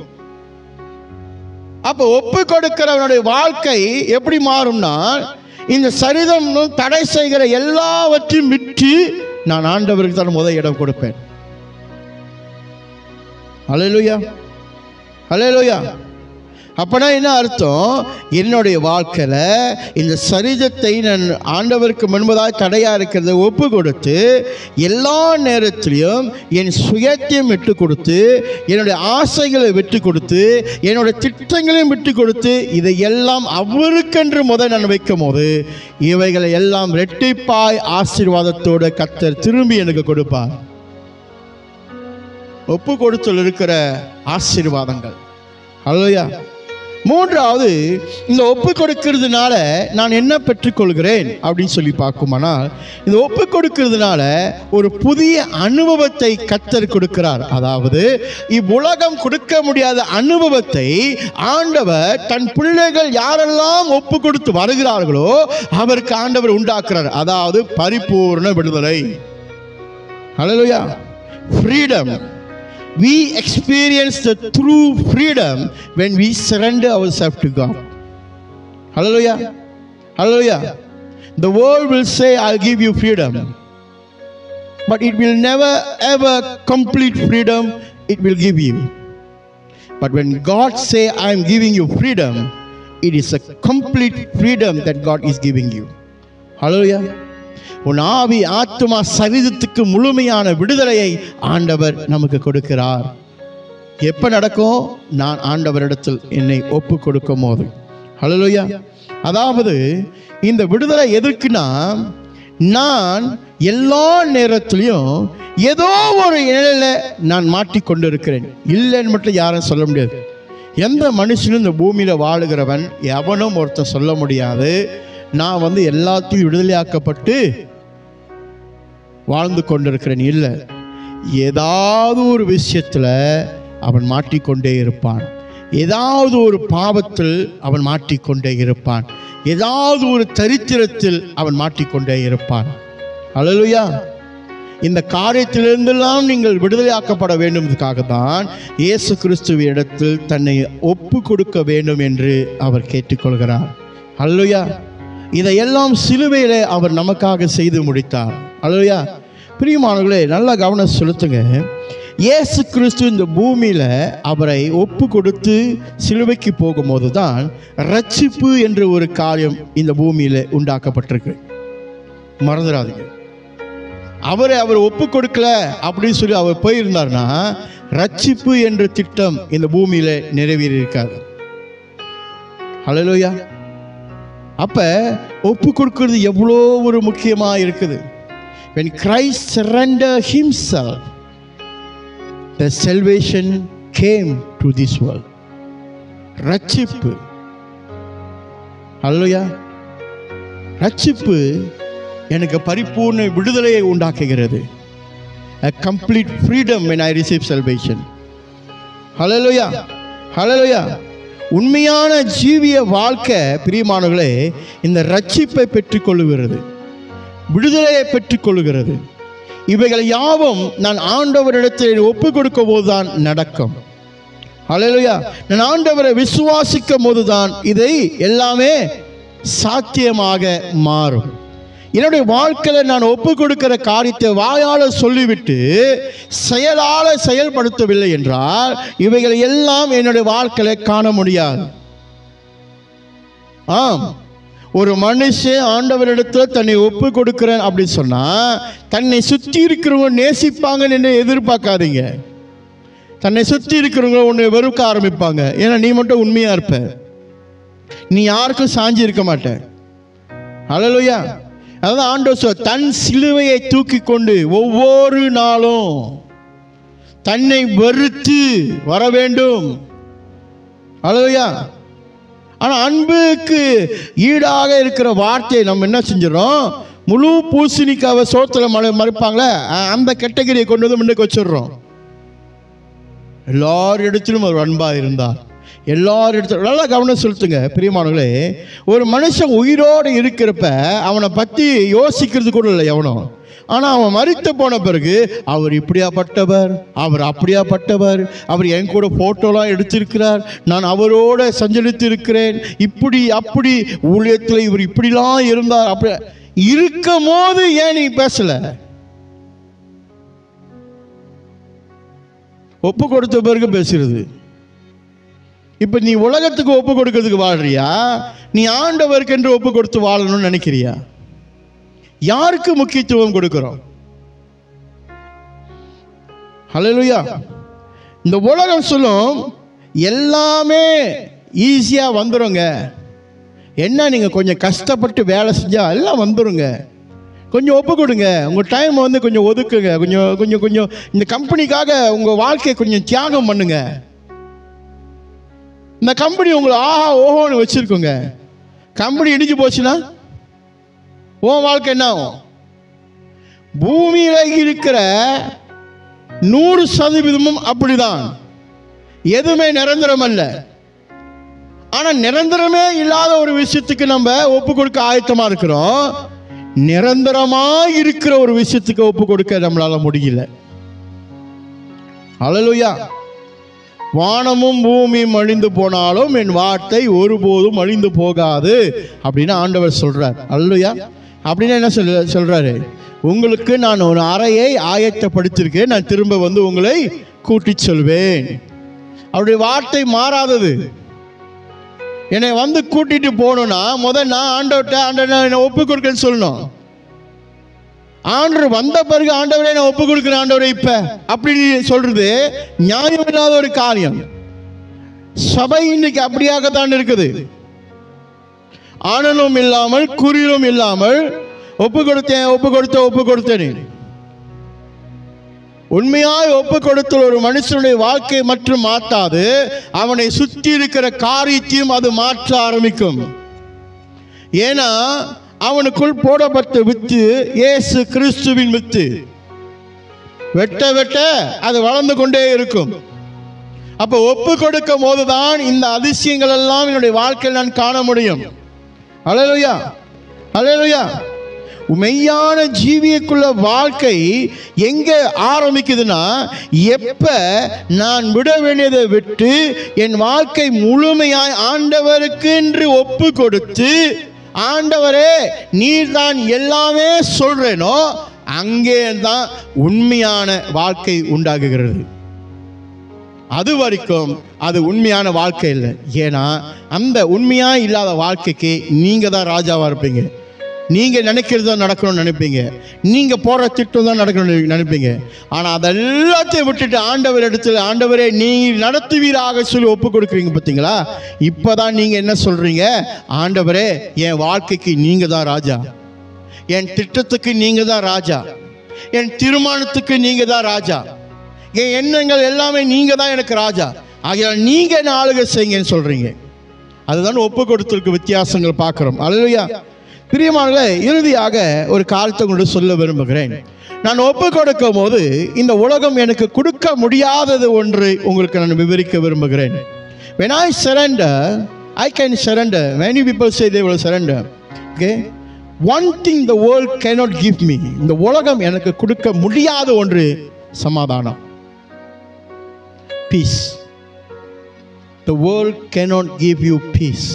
அப்போ ஒப்பு கொடுக்கிறவனுடைய வாழ்க்கை எப்படி மாறும்னா, இந்த சரீரம் தடை செய்கிற எல்லாவற்றையும் விட்டு நான் ஆண்டவருக்கு தான் முதல் இடம் கொடுப்பேன். அல்லேலூயா, அல்லேலூயா. அப்பனா என்ன அர்த்தம்? என்னுடைய வாழ்க்கையில் இந்த சரீரத்தை நான் ஆண்டவருக்கு முன்பதாக தடையாக இருக்கிறத ஒப்பு கொடுத்து எல்லா நேரத்திலையும் என் சுயத்தையும் விட்டு கொடுத்து, என்னுடைய ஆசைகளை விட்டு கொடுத்து, என்னுடைய திட்டங்களையும் விட்டு கொடுத்து, இதையெல்லாம் அவருக்கென்று முதல் நான் வைக்கும் போது இவைகளை எல்லாம் இரட்டிப்பாய் ஆசீர்வாதத்தோடு கர்த்தர் திரும்பி எனக்கு கொடுப்பார். ஒப்பு கொடுத்தல் இருக்கிற ஆசீர்வாதங்கள். அல்லேலூயா. மூன்றாவது, இந்த ஒப்பு கொடுக்கிறதுனால நான் என்ன பெற்றுக்கொள்கிறேன் அப்படின்னு சொல்லி பார்க்குமானால், இந்த ஒப்பு கொடுக்கிறதுனால ஒரு புதிய அனுபவத்தை கர்த்தர் கொடுக்கிறார். அதாவது இவ்வுலகம் கொடுக்க முடியாத அனுபவத்தை ஆண்டவர் தன் பிள்ளைகள் யாரெல்லாம் ஒப்பு கொடுத்து வருகிறார்களோ அவருக்கு ஆண்டவர் உண்டாக்குறார். அதாவது பரிபூர்ண விடுதலை. அல்லேலூயா. Freedom. We experience the true freedom when we surrender ourselves to God. Hallelujah. Hallelujah. The world will say, I'll give you freedom. But it will never ever complete freedom it will give you. But when God say, I'm giving you freedom, it is a complete freedom that God is giving you. Hallelujah. உன் ஆவி ஆத்துமா சரீரத்துக்கு முழுமையான விடுதலையை ஆண்டவர் நமக்கு கொடுக்கிறார். எப்போ நடக்கும்? நான் ஆண்டவரிடத்தில் என்னை ஒப்பு கொடுக்கும் போது. ஹல்லேலூயா. அதாவது இந்த விடுதலை எதற்குனா, நான் எல்லா நேரத்திலையும் ஏதோ ஒரு நிலையில் நான் மாட்டிக்கொண்டு இருக்கிறேன். இல்லைன்னு மட்டும் யாரும் சொல்ல முடியாது. எந்த மனுஷனும் இந்த பூமியில் வாழுகிறவன் எவனும் ஒருத்தன் சொல்ல முடியாது, நான் எல்லாத்தையும் விடுதலையாக்கப்பட்டு வாழ்ந்து கொண்டிருக்கிறேன். இல்லை, ஏதாவது ஒரு விஷயத்தில் அவன் மாட்டிக்கொண்டே இருப்பான். ஏதாவது ஒரு பாவத்தில் அவன் மாட்டிக்கொண்டே இருப்பான். ஏதாவது ஒரு தரித்திரத்தில் அவன் மாட்டிக்கொண்டே இருப்பான். அல்லேலூயா. இந்த காரியத்திலிருந்தெல்லாம் நீங்கள் விடுதலையாக்கப்பட வேண்டும்ன்றதுக்காக தான் இயேசு கிறிஸ்துவின் இடத்தில் தன்னை ஒப்பு கொடுக்க வேண்டும் என்று அவர் கேட்டுக்கொள்கிறார். அல்லேலூயா. இதையெல்லாம் சிலுவையில் அவர் நமக்காக செய்து முடித்தார். அல்லேலூயா. பிரியமானவர்களே, நல்லா கவனம் செலுத்துங்க. இயேசு கிறிஸ்து இந்த பூமியில் அவரை ஒப்பு கொடுத்து சிலுவைக்கு போகும்போது தான் ரட்சிப்பு என்ற ஒரு காரியம் இந்த பூமியில் உண்டாக்கப்பட்டிருக்கு. மறந்துடாதீங்க. அவர் ஒப்பு கொடுக்கல அப்படின்னு சொல்லி அவர் போயிருந்தார்னா ரட்சிப்பு என்ற திட்டம் இந்த பூமியில் நிறைவேறி இருக்காது. ஹல்லேலூயா. அப்போ ஒப்பு கொடுக்கிறது எவ்வளோ ஒரு முக்கியமாக இருக்குது. When Christ surrendered himself, the salvation came to this world. ரட்சிப்பு. ஹல்லேலூயா. ரட்சிப்பு எனக்கு பரிபூர்ண விடுதலையை உண்டாக்குகிறது. A complete freedom when I receive salvation. ஹல்லேலூயா. ஹல்லேலூயா. உண்மையான ஜீவிய வாழ்க்கை பிரியமானவர்களே இந்த ரட்சிப்பை பெற்றுக்கொள்ளுகிறது, விடுதலையை பெற்றுக்கொள்ளுகிறது. இவைகளை யாவும் நான் ஆண்டவரிடத்தில் ஒப்பு கொடுக்கும் போதுதான் நடக்கும். ஹல்லேலூயா. நான் ஆண்டவரை விசுவாசிக்கும் போதுதான் இதை எல்லாமே சாத்தியமாக மாறும். என்னுடைய வாழ்க்கையில் நான் ஒப்பு கொடுக்கிற காரியத்தை வாயால் சொல்லிவிட்டு செயலால் செயல்படுத்தவில்லை என்றால் இவைகளை எல்லாம் என்னுடைய வாழ்க்கையில் காண முடியாது. ஆம், ஒரு மனுஷன் ஆண்டவரிடத்தில் தன்னை ஒப்பு கொடுக்கிறேன் அப்படின்னு சொன்னால் தன்னை சுற்றி இருக்கிறவங்க நேசிப்பாங்கன்னு என்ன எதிர்பார்க்காதீங்க. தன்னை சுற்றி இருக்கிறவங்க உன்னை வெறுக்க ஆரம்பிப்பாங்க. ஏன்னா நீ மட்டும் உண்மையாக இருப்ப, நீ யாருக்கும் சாஞ்சி இருக்க மாட்ட. ஹல்லேலூயா. அதாவது ஆண்டவர் தன் சிலுவையை தூக்கி கொண்டு ஒவ்வொரு நாளும் தன்னை வெறுத்து வர வேண்டும். ஹல்லேலூயா. ஆனால் அன்புக்கு ஈடாக இருக்கிற வார்த்தையை நம்ம என்ன செஞ்சிடறோம்? முழு பூசணிக்காவை சோத்துல மறுப்பாங்களே அந்த கேட்டகரியை கொண்டு வந்து முன்னுக்கு வச்சிடுறோம். எல்லாரிடத்திலும் அவர் அன்பாக இருந்தார். எல்லாரிடத்திலும் நல்லா கவனம் செலுத்துங்க பிரியமானவர்களே. ஒரு மனுஷன் உயிரோடு இருக்கிறப்ப அவனை பற்றி யோசிக்கிறது கூட இல்லை எவனோ. ஆனால் அவன் மரித்து போன பிறகு அவர் இப்படியாப்பட்டவர், அவர் அப்படியாப்பட்டவர், அவர் என் கூட ஃபோட்டோலாம் எடுத்திருக்கிறார், நான் அவரோட சஞ்சரித்து இருக்கிறேன், இப்படி அப்படி ஊழியத்தில் இவர் இப்படிலாம் இருந்தார், அப்படி இருக்கும் போது ஏன் நீ பேசலை? ஒப்பு கொடுத்த பிறகு பேசுறது. இப்போ நீ உலகத்துக்கு ஒப்பு கொடுக்கறதுக்கு வாழ்றியா, நீ ஆண்டவருக்கு என்று ஒப்பு கொடுத்து வாழணும்னு நினைக்கிறியா? யாருக்கு முக்கியத்துவம் கொடுக்கிறோம்? ஹல்லேலூயா. இந்த உலகம் சொல்லும் எல்லாமே ஈஸியாக வந்துடுங்க, என்ன நீங்கள் கொஞ்சம் கஷ்டப்பட்டு வேலை செஞ்சால் எல்லாம் வந்துடுங்க, கொஞ்சம் ஒப்பு கொடுங்க, உங்கள் டைம் வந்து கொஞ்சம் ஒதுக்குங்க, கொஞ்சம் கொஞ்சம் கொஞ்சம் இந்த கம்பெனிக்காக உங்கள் வாழ்க்கையை கொஞ்சம் தியாகம் பண்ணுங்க, இந்த கம்பெனி உங்களை ஆஹா ஓஹோன்னு வச்சுருக்குங்க. கம்பெனி இடிஞ்சு போச்சுன்னா உன் வாழ்க்கை என்ன ஆகும்? பூமியில் இருக்கிற 100% அப்படிதான். எதுவுமே நிரந்தரம் அல்ல. ஆனால் நிரந்தரமே இல்லாத ஒரு விஷயத்துக்கு நம்ம ஒப்பு கொடுக்க ஆயத்தமாக இருக்கிறோம். நிரந்தரமாக இருக்கிற ஒரு விஷயத்துக்கு ஒப்பு கொடுக்க நம்மளால முடியல. ஹல்லேலூயா. வானமும் பூமியும் அழிந்து போனாலும் என் வார்த்தை ஒருபோதும் அழிந்து போகாது அப்படின்னு ஆண்டவர் சொல்றார். ஹல்லேலூயா. அப்படின்னு என்ன சொல்றாரு? உங்களுக்கு நான் ஒரு அறையை ஆயத்தப்படுத்தியிருக்கேன், நான் திரும்ப வந்து உங்களை கூட்டி சொல்வேன். அவருடைய வார்த்தை மாறாதது. என்னை வந்து கூட்டிட்டு போகணும்னா முதல் நான் ஆண்டவர்கிட்ட ஒப்பு கொடுக்கன்னு சொல்லணும். ஆண்டவர் வந்த பிறகு ஆண்டவரே நான் ஒப்பு கொடுக்குறேன் ஆண்டவரே இப்ப அப்படி சொல்றது நியாயம் இல்லாத ஒரு காரியம். சபை இன்னைக்கு அப்படியாகத்தான் இருக்குது. ஆணனும் இல்லாமல் குறியும் இல்லாமல் ஒப்பு கொடுத்தேன். உண்மையாய் ஒப்பு கொடுத்த ஒரு மனுஷனுடைய வாழ்க்கை மற்றும் மாற்றாது, அவனை சுற்றி இருக்கிற காரியத்தையும் அது மாற்ற ஆரம்பிக்கும். ஏன்னா அவனுக்குள் போடப்பட்ட வித்து இயேசு கிறிஸ்துவின் வித்து. வெட்ட வெட்ட அது வளர்ந்து கொண்டே இருக்கும். அப்ப ஒப்பு கொடுக்கும் போதுதான் இந்த அதிசயங்கள் எல்லாம் என்னுடைய வாழ்க்கையில் நான் காண முடியும். ஹல்லேலூயா, ஹல்லேலூயா. மெய்யான ஜீவியக்குள்ள வாழ்க்கை எங்க ஆரம்பிக்குதுன்னா, எப்ப நான் விட வேண்டியதை விட்டு என் வாழ்க்கை முழுமையாய் ஆண்டவருக்கு என்று ஒப்பு கொடுத்து, ஆண்டவரே நீர் தான் எல்லாமே சொல்றேனோ, அங்கே தான் உண்மையான வாழ்க்கை உண்டாகுகிறது. அது வரைக்கும் அது உண்மையான வாழ்க்கை இல்லை. ஏன்னா அந்த உண்மையா இல்லாத வாழ்க்கைக்கு நீங்க தான் ராஜாவா இருப்பீங்க. நீங்க நினைக்கிறது தான் நடக்கணும்னு நினைப்பீங்க, நீங்க போற திட்டம் தான் நடக்கணும்னு நினைப்பீங்க. ஆனா அதெல்லாத்தையும் விட்டுட்டு ஆண்டவர் இடத்துல, ஆண்டவரே நீங்க நடத்துவீராக சொல்லி ஒப்பு கொடுக்குறீங்க பார்த்தீங்களா? இப்பதான் நீங்க என்ன சொல்றீங்க? ஆண்டவரே என் வாழ்க்கைக்கு நீங்க தான் ராஜா, என் திட்டத்துக்கு நீங்க தான் ராஜா, என் திருமணத்துக்கு நீங்க தான் ராஜா, என் எண்ணங்கள் எல்லாமே நீங்க தான் எனக்கு ராஜா, ஆகையால் நீங்க என்ன ஆளுகை செய்யுங்கன்னு சொல்றீங்க. அதுதான் ஒப்பு கொடுத்திருக்கு வித்தியாசங்கள் பார்க்கிறோம். அல்லேலூயா. பிரியமானவர்களே, இறுதியாக ஒரு காரியத்தை கொண்டு சொல்ல விரும்புகிறேன். நான் ஒப்பு கொடுக்கும் போது இந்த உலகம் எனக்கு கொடுக்க முடியாதது ஒன்று உங்களுக்கு நான் விவரிக்க விரும்புகிறேன். When I surrender, I can surrender. Many people say they will surrender. Okay? One thing the world cannot give me. இந்த உலகம் எனக்கு கொடுக்க முடியாத ஒன்று சமாதானம். Peace. The world cannot give you peace.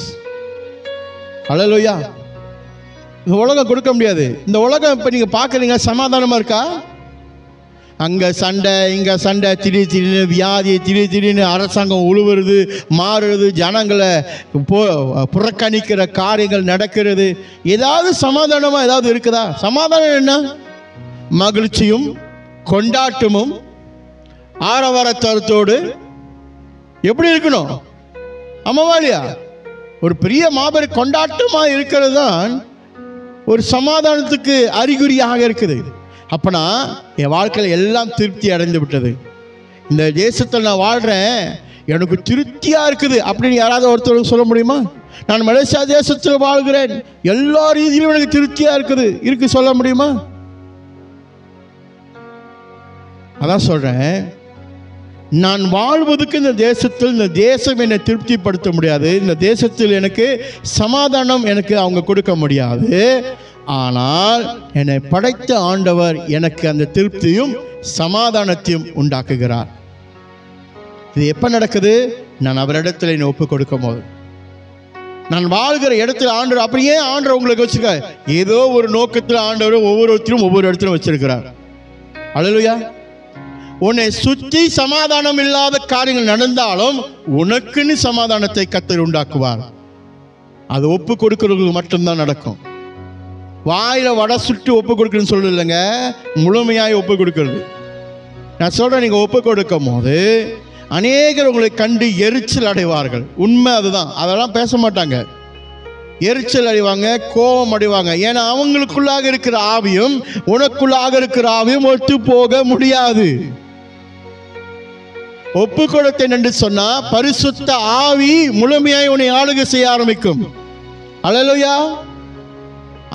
Hallelujah. இந்த உலகம் கொடுக்க முடியாது. இந்த உலகம் இப்போ நீங்கள் பார்க்குறீங்க, சமாதானமாக இருக்கா? அங்கே சண்டை, இங்கே சண்டை, திடீர்னு வியாதி, திடீர்னு அரசாங்கம் உழுவுறது, மாறுறது, ஜனங்களை புறக்கணிக்கிற காரியங்கள் நடக்கிறது. ஏதாவது சமாதானமாக ஏதாவது இருக்குதா? சமாதானம் என்ன? மகிழ்ச்சியும் கொண்டாட்டமும் ஆரவாரத்தோடு எப்படி இருக்கணும்? அம்மாவாலியா ஒரு பெரிய மாபெரும் கொண்டாட்டமாக இருக்கிறது தான் ஒரு சமாதானத்துக்கு அறிகுறியாக இருக்குது. அப்பனா என் வாழ்க்கையில் எல்லாம் திருப்தி அடைந்து விட்டது, இந்த தேசத்தில் நான் வாழ்கிறேன், எனக்கு திருப்தியாக இருக்குது அப்படின்னு யாராவது ஒருத்தர் சொல்ல முடியுமா? நான் மலேசியா தேசத்தில் வாழ்கிறேன், எல்லா ரீதியிலும் எனக்கு திருப்தியாக இருக்கு சொல்ல முடியுமா? அதான் சொல்கிறேன், நான் வாழ்வதற்கு இந்த தேசத்தில், இந்த தேசம் என்னை திருப்திப்படுத்த முடியாது, இந்த தேசத்தில் எனக்கு சமாதானம் எனக்கு அவங்க கொடுக்க முடியாது. ஆனால் என்னை படைத்த ஆண்டவர் எனக்கு அந்த திருப்தியும் சமாதானத்தையும் உண்டாக்குகிறார். இது எப்போ நடக்குது? நான் அவரிடத்தில் என்னை ஒப்பு கொடுக்கும் போது. நான் வாழ்கிற இடத்துல ஆண்டவர், அப்படியே ஆண்டவர் உங்களுக்கு வச்சுக்க, ஏதோ ஒரு நோக்கத்தில் ஆண்டவர் ஒவ்வொருத்தரும் ஒவ்வொரு இடத்துல வச்சிருக்கிறார். அல்லேலூயா. உன்னை சுற்றி சமாதானம் இல்லாத காரியங்கள் நடந்தாலும் உனக்குன்னு சமாதானத்தை கர்த்தர் உண்டாக்குவார். அது ஒப்பு கொடுக்கிறவங்களுக்கு மட்டும்தான் நடக்கும். வாயில வடை சுட்டு ஒப்பு கொடுக்குறேன்னு சொல்றது இல்லைங்க, முழுமையாய் ஒப்பு கொடுக்கிறது. நான் சொல்றேன், நீங்க ஒப்பு கொடுக்கும் போது அநேகர் உங்களை கண்டு எரிச்சல் அடைவார்கள். உண்மை அதுதான். அதெல்லாம் பேச மாட்டாங்க. எரிச்சல் அடைவாங்க, கோபம் அடைவாங்க. ஏன்னா அவங்களுக்குள்ளாக இருக்கிற ஆவியும் உனக்குள்ளாக இருக்கிற ஆவியும் ஒத்து போக முடியாது. ஒப்பு கொடுத்தேன் என்று சொன்னா பரிசுத்த ஆவி முழுமையாய் உன்னை ஆளுகை செய்ய ஆரம்பிக்கும். அல்லேலூயா.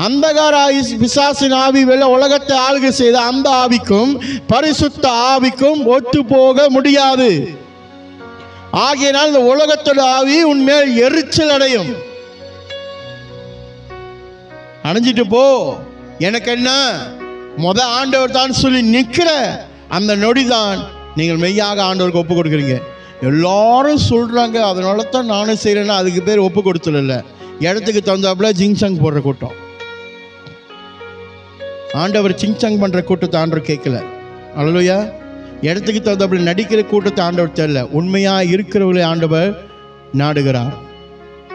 அந்தகார பிசாசின் ஆவி வெள்ள உலகத்தை ஆளுகை செய்த அந்த ஆவிக்கும் பரிசுத்த ஆவிக்கும் ஒத்து போக முடியாது. ஆகையினால் இந்த உலகத்தோட ஆவி உன்மேல் எரிச்சல் அடையும். அணைஞ்சிட்டு போ, எனக்கு என்ன, ஆண்டவர் தான் சொல்லி நிற்கிற அந்த நொடிதான் நீங்கள் மெய்யாக ஆண்டவருக்கு ஒப்பு கொடுக்குறீங்க. எல்லாரும் சொல்றாங்க, அதனால தான் நானும் செய்யறேன்னா அதுக்கு பேர் ஒப்பு கொடுத்தல இல்லை. இடத்துக்கு தகுந்தாப்புல ஜிங்சங் போடுற கூட்டம். ஆண்டவர் சிங்சங் பண்ற கூட்டத்தை ஆண்டவர் கேட்கல. அல்லேலூயா. இடத்துக்கு தகுந்தாப்புல நடிக்கிற கூட்டத்தை ஆண்டவர் தெரியல. உண்மையா இருக்கிறவர்களை ஆண்டவர் நாடுகிறார்,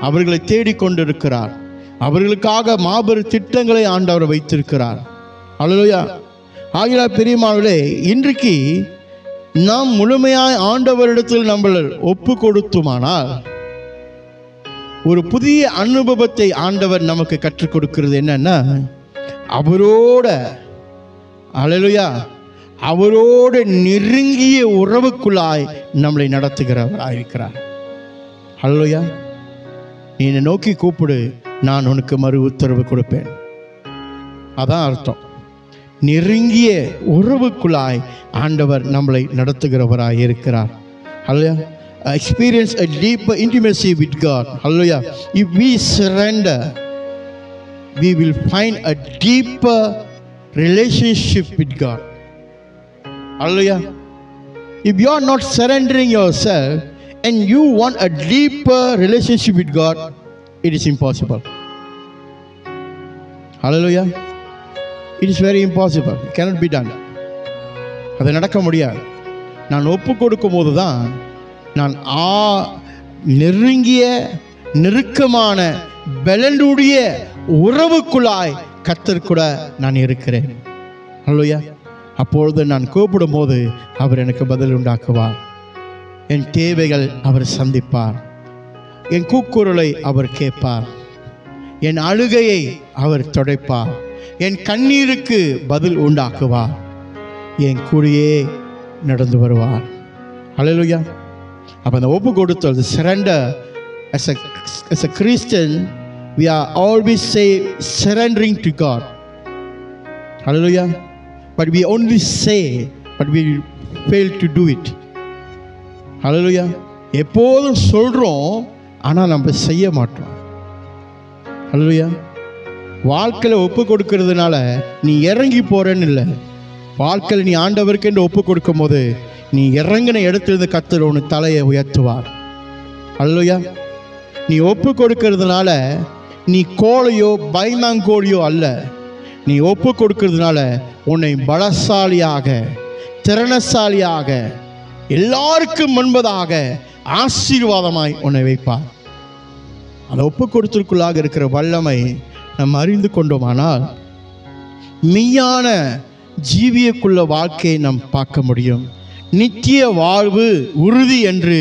அவர்களை தேடிக்கொண்டு இருக்கிறார், அவர்களுக்காக மாபெரும் திட்டங்களை ஆண்டவர் வைத்திருக்கிறார். அல்லேலூயா. ஆகிய பெரியமானவர்களே, இன்றைக்கு நாம் முழுமையாய் ஆண்டவரிடத்தில் நம்மளை ஒப்பு கொடுத்துமானால் ஒரு புதிய அனுபவத்தை ஆண்டவர் நமக்கு கற்றுக் கொடுக்கிறது. என்னன்னா, அவரோட, அல்லேலூயா, அவரோட நெருங்கிய உறவுக்குள்ளாய் நம்மளை நடத்துகிறவராயிருக்கிறார். அல்லேலூயா. நீ என்னை நோக்கி கூப்பிடு, நான் உனக்கு மறு உத்தரவு கொடுப்பேன். அதான் அர்த்தம். நெருங்கிய உறவுக்குள்ளாய் ஆண்டவர் நம்மளை நடத்துகிறவராய் இருக்கிறார். அல்லேலூயா. Experience a deeper intimacy with God. Hallelujah. If we surrender, we will find a deeper relationship with God. Hallelujah. If you are not surrendering yourself and you want a deeper relationship with God, it is impossible. Hallelujah. It is very impossible. It cannot be done. அது நடக்க முடியாது. நான் ஒப்பு கொடுக்கும் போது தான் நான் நெருங்கிய நெருக்கமான பலனுடைய உறவுக்குள்ளாய் கர்த்தர் கூட நான் இருக்கிறேன். அல்லேலூயா. அப்பொழுது நான் கூப்பிடும் போது அவர் எனக்கு பதில் உண்டாக்குவார். என் தேவைகள் அவர் சந்திப்பார். என் கூக்குரலை அவர் கேட்பார். என் அழுகையை அவர் துடைப்பார். என் கண்ணீருக்கு பதில் உண்டாக்குவார். என் கூடயே நடந்து வருவார். அல்லேலூயா. அப்போ அந்த ஒப்பு கொடுத்தல், surrender, as a Christian we are always say surrendering to God. Hallelujah. But we only say, but we fail to do it. Hallelujah. எப்போதும் சொல்றோம், ஆனால் நம்ம செய்ய மாட்டோம். Hallelujah. வாழ்க்கையில் ஒப்பு கொடுக்கறதுனால நீ இறங்கி போறேன்னு இல்லை. வாழ்க்கையில் நீ ஆண்டவருக்கு என்று ஒப்பு கொடுக்கும் போது நீ இறங்கின இடத்திலிருந்து கர்த்தர் உன் தலையை உயர்த்துவார். அல்லேலூயா. நீ ஒப்பு கொடுக்கறதுனால நீ கோழையோ பயந்தாங்கோழியோ அல்ல. நீ ஒப்பு கொடுக்கறதுனால உன்னை பலசாலியாக, திறனசாலியாக, எல்லாருக்கும் முன்பதாக ஆசீர்வாதமாய் உன்னை வைப்பார். அந்த ஒப்பு கொடுத்திற்குள்ளாக இருக்கிற வல்லமை நம்ம அறிந்து கொண்டோமானால் மெய்யான ஜீவியக்குள்ள வாழ்க்கையை நாம் பார்க்க முடியும். நித்திய வாழ்வு உறுதி என்று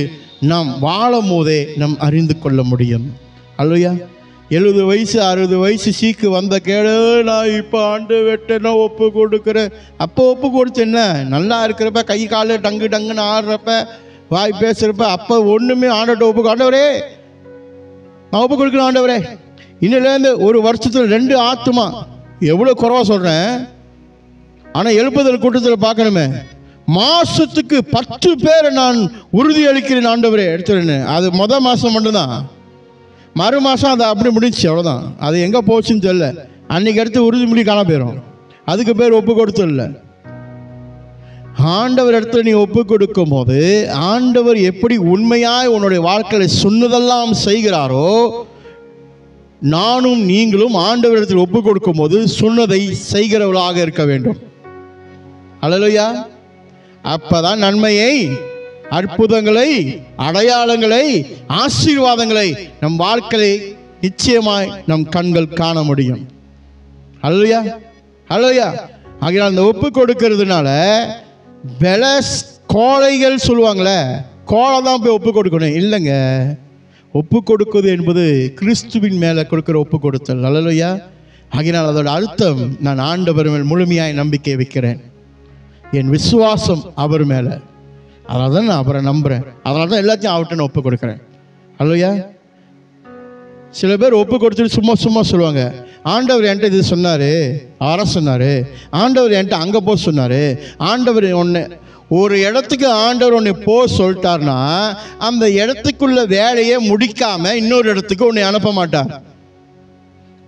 நாம் வாழும் போதே நாம் அறிந்து கொள்ள முடியும். அல்லேலூயா. 70 வயசு 60 வயசு சீக்கு வந்த கேடு, நான் இப்போ ஆண்டு வெட்டனா ஒப்பு கொடுக்குறேன். அப்போ ஒப்பு கொடுத்து என்ன, நல்லா இருக்கிறப்ப கை கால டங்கு டங்குன்னு ஆடுறப்ப வாய் பேசுகிறப்ப அப்போ ஒன்றுமே ஆண்டவர்கிட்ட ஒப்பு, ஆண்டவரே நான் ஒப்பு கொடுக்குறேன் ஆண்டவரே. இன்னிலேருந்து ஒரு வருஷத்தில் 2 ஆத்துமா, எவ்வளோ குறைவா சொல்கிறேன். ஆனால் எழுப்புதல் கூட்டத்தில் பார்க்கணுமே, மாசத்துக்கு 10 பேரை நான் உறுதி அளிக்கிறேன் ஆண்டவரே எடுத்துறேன்னு. அது மாதம் மட்டும்தான். மறு மாதம் அது அப்படி முடிஞ்சு, அவ்வளோதான். அது எங்கே போச்சுன்னு தெரியல. அன்னைக்கு அடுத்து உறுதிமொழி காண போயிடும். அதுக்கு பேர் ஒப்பு கொடுத்தல் இல்லை. ஆண்டவர் இடத்துல நீ ஒப்பு கொடுக்கும் போது ஆண்டவர் எப்படி உண்மையாய் உன்னுடைய வாழ்க்கையில் சொன்னதெல்லாம் செய்கிறாரோ, நானும் நீங்களும் ஆண்டவர் இடத்தில் ஒப்பு கொடுக்கும் போது சொன்னதை செய்கிறவர்களாக இருக்க வேண்டும். அல்லேலூயா. அப்பதான் நன்மையை, அற்புதங்களை, அடையாளங்களை, ஆசீர்வாதங்களை நம் வாழ்க்கையை நிச்சயமாய் நம் கண்கள் காண முடியும். அல்லேலூயா, அல்லேலூயா. ஆகையால் அந்த ஒப்பு கொடுக்கிறதுனால கோழைகள் சொல்லுவாங்களே, கோழை தான் போய் ஒப்பு கொடுக்கணும் இல்லைங்க. ஒப்பு கொடுக்குது என்பது கிறிஸ்துவின் மேலே கொடுக்குற ஒப்பு கொடுத்தல். அல்லேலூயா. ஆகையினால் அதோட அர்த்தம், நான் ஆண்டவர் மேல் முழுமையாய் நம்பிக்கை வைக்கிறேன், என் விசுவாசம் அவர் மேலே, அதனால தான் நான் அவரை நம்புகிறேன், அதனால தான் எல்லாத்தையும் அவர்கிட்ட நான் ஒப்பு கொடுக்குறேன். அல்லேலூயா. சில பேர் ஒப்பு கொடுத்துட்டு சும்மா சும்மா சொல்லுவாங்க, ஆண்டவர் என்கிட்ட இது சொன்னார், அவரை சொன்னார், ஆண்டவர் என்கிட்ட அங்கே போக சொன்னார், ஆண்டவர் ஒன்று ஒரு இடத்துக்கு ஆண்டவர் ஒன்று போக சொல்லிட்டார்னா அந்த இடத்துக்குள்ள வேலையை முடிக்காம இன்னொரு இடத்துக்கு உன்னை அனுப்ப மாட்டார்.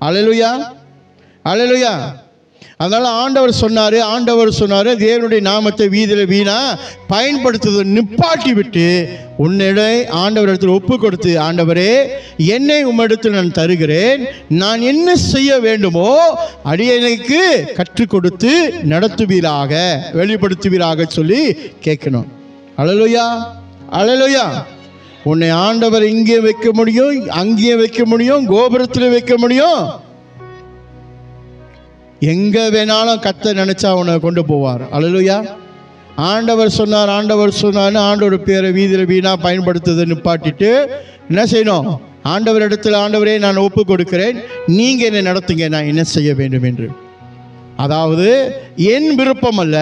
அல்லேலூயா, அல்லேலூயா. அதனால ஆண்டவர் சொன்னார் தேவனுடைய நாமத்தை வீதியில் வீணா பயன்படுத்துவதை நிப்பாட்டி விட்டு உன்னிட ஆண்டவர் இடத்துல ஒப்பு கொடுத்து, ஆண்டவரே என்னை உம்மிடத்தில் நான் தருகிறேன், நான் என்ன செய்ய வேண்டுமோ அடியேனுக்கு கற்றுக் கொடுத்து நடத்துவீராக, வெளிப்படுத்துவீராக சொல்லி கேட்கணும். அல்லேலூயா, அல்லேலூயா. உன்னை ஆண்டவர் இங்கே வைக்க முடியும், அங்கே வைக்க முடியும், கோபுரத்தில் வைக்க முடியும், எங்க வேணாலும் கத்த நினைச்சா உன்னை கொண்டு போவார். அல்லேலூயா. ஆண்டவர் சொன்னார் ஆண்டவர் பேரை வீதியில் வீணா பயன்படுத்துவதை நிப்பாட்டிட்டு என்ன செய்யணும்? ஆண்டவர் இடத்துல, ஆண்டவரே நான் ஒப்பு கொடுக்கிறேன், நீங்க என்னை நடத்துங்க, நான் என்ன செய்ய வேண்டும் என்று. அதாவது என் விருப்பம் அல்ல,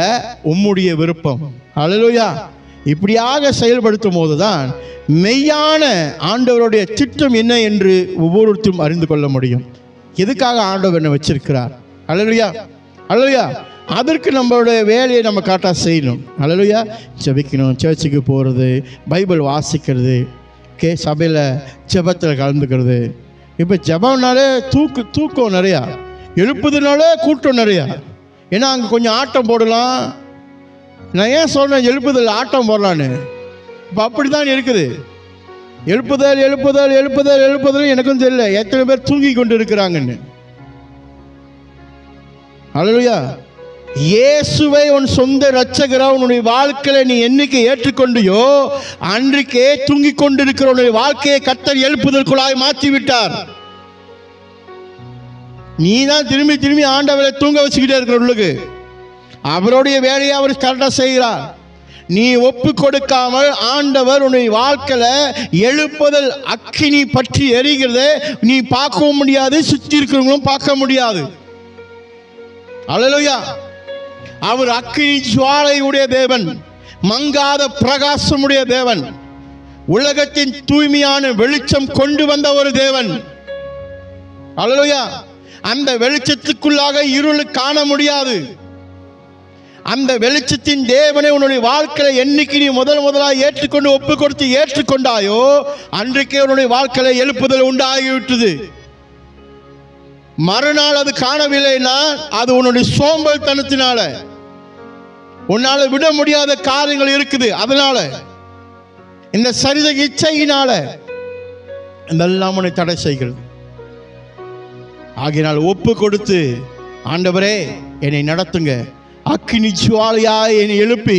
உம்முடைய விருப்பம். அல்லேலூயா. இப்படியாக செயல்படுத்தும் போதுதான் மெய்யான ஆண்டவருடைய திட்டம் என்ன என்று ஒவ்வொருத்தரும் அறிந்து கொள்ள முடியும். எதுக்காக ஆண்டவர் என்ன வச்சிருக்கிறார்? அல்லேலூயா, அல்லேலூயா. அதற்கு நம்மளுடைய வேலையை நம்ம கரெக்டாக செய்யணும். அல்லேலூயா. ஜெபிக்கணும், சர்ச்சுக்கு போகிறது, பைபிள் வாசிக்கிறது, சபையில் ஜெபத்தில் கலந்துக்கிறது. இப்போ ஜெபம்னாலே தூக்கம் நிறையா, எழுப்புதுனாலே கூட்டம் நிறையா. ஏன்னா அங்கே கொஞ்சம் ஆட்டம் போடலாம். நான் ஏன் சொல்கிறேன் எழுப்புதல் ஆட்டம் போடலான்னு? இப்போ அப்படி தான் இருக்குது. எழுப்புதல் எழுப்புதல் எழுப்புதல் எழுப்புதல் எனக்கும் தெரியல எத்தனை பேர் தூங்கி கொண்டு இருக்கிறாங்கன்னு. அல்லேலூயா. இயேசுவை உன் சொந்த இரட்சகரா உன்னுடைய வாழ்க்கையில நீ என்னைக்கு ஏற்றுக்கொண்டியோ அன்றைக்கே தூங்கிக் கொண்டிருக்கிற உன்னுடைய வாழ்க்கையை கர்த்தர் எழுப்புதற்குள்ளாய் மாற்றி விட்டார். நீ தான் திரும்பி திரும்பி ஆண்டவரை தூங்க வச்சுக்கிட்டே இருக்கிற உள்ளுக்கு. அவருடைய வேலையை அவர் கரெக்டாக செய்கிறார். நீ ஒப்பு கொடுக்காமல் ஆண்டவர் உன்னுடைய வாழ்க்கையில எழுப்புதல் அக்கினி பற்றி எரிகிறத நீ பார்க்கவும் முடியாது, சுற்றி இருக்கிறவங்களும் பார்க்க முடியாது. அல்லேலூயா. அவர் அக்கினி ஜுவாலையுடைய தேவன், மங்காத பிரகாசமுடைய தேவன், உலகத்தின் தூய்மையான வெளிச்சம் கொண்டு வந்த ஒரு தேவன். அல்லேலூயா. அந்த வெளிச்சத்துக்குள்ளாக இருள் காண முடியாது. அந்த வெளிச்சத்தின் தேவனை உன்னுடைய வாழ்க்கையில என்னைக்கு நீ முதலாக ஏற்றுக்கொண்டு ஒப்பு கொடுத்து ஏற்றுக்கொண்டாயோ அன்றைக்கே உன்னுடைய வாழ்க்கையில எழுப்புதல் உண்டாகிவிட்டது. மறுநாள் அது காணவில்லைன்னா அது உன்னுடைய சோம்பல் தனத்தினால, உன்னால விட முடியாத காரியங்கள் இருக்குது, அதனால இந்த சரீர இச்சையினால இதெல்லாம் உன்னை தடை செய்கிறது. ஆகையினால் ஒப்பு கொடுத்து, ஆண்டவரே என்னை நடத்துங்க, அக்கினி ஜுவாலையாய் என்னை எழுப்பி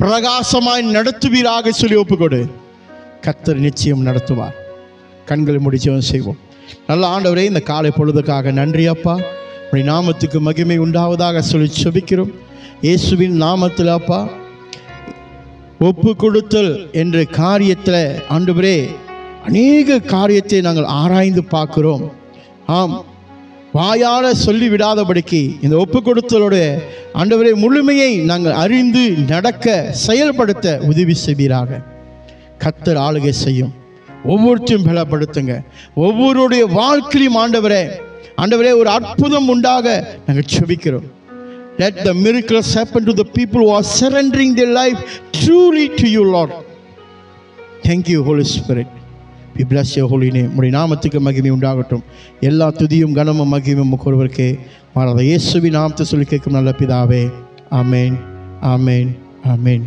பிரகாசமாய் நடத்துவீராக சொல்லி ஒப்புக்கொடு. கர்த்தர் நிச்சயம் நடத்துவார். கண்களை மூடி ஜெபம் செய்வோம். நல்ல ஆண்டவரே, இந்த காலை பொழுதுக்காக நன்றி அப்பா. உடைய நாமத்துக்கு மகிமை உண்டாவதாக சொல்லி செபிக்கிறோம் இயேசுவின் நாமத்தில் அப்பா. ஒப்பு கொடுத்தல் என்ற காரியத்தில் ஆண்டவரே அநேக காரியத்தை நாங்கள் ஆராய்ந்து பார்க்கிறோம். ஆம், வாயால சொல்லி விடாதபடிக்கு இந்த ஒப்பு கொடுத்தலுடைய ஆண்டவரே முழுமையை நாங்கள் அறிந்து நடக்க செயல்படுத்த உதவி செய்வீராக. கர்த்தர் ஆளுகை செய்யும். ஒவ்வொருத்தையும் பலப்படுத்துங்க. ஒவ்வொருடைய வாழ்க்கையிலும் ஆண்டவரே ஒரு அற்புதம் உண்டாக நாங்கள் செபிக்கிறோம். Let the miracles happen to the people who are surrendering their life truly to you, Lord. Thank you, Holy Spirit. We bless your holy name. உம்முடைய நாமத்துக்கு மகிமை உண்டாகட்டும். எல்லா துதியும் கனமும் மகிமையும் ஒருவருக்கே மாறாத இயேசுவின் நாமத்தை சொல்லி கேட்கும் நல்ல பிதாவே. ஆமென், ஆமென், ஆமென்.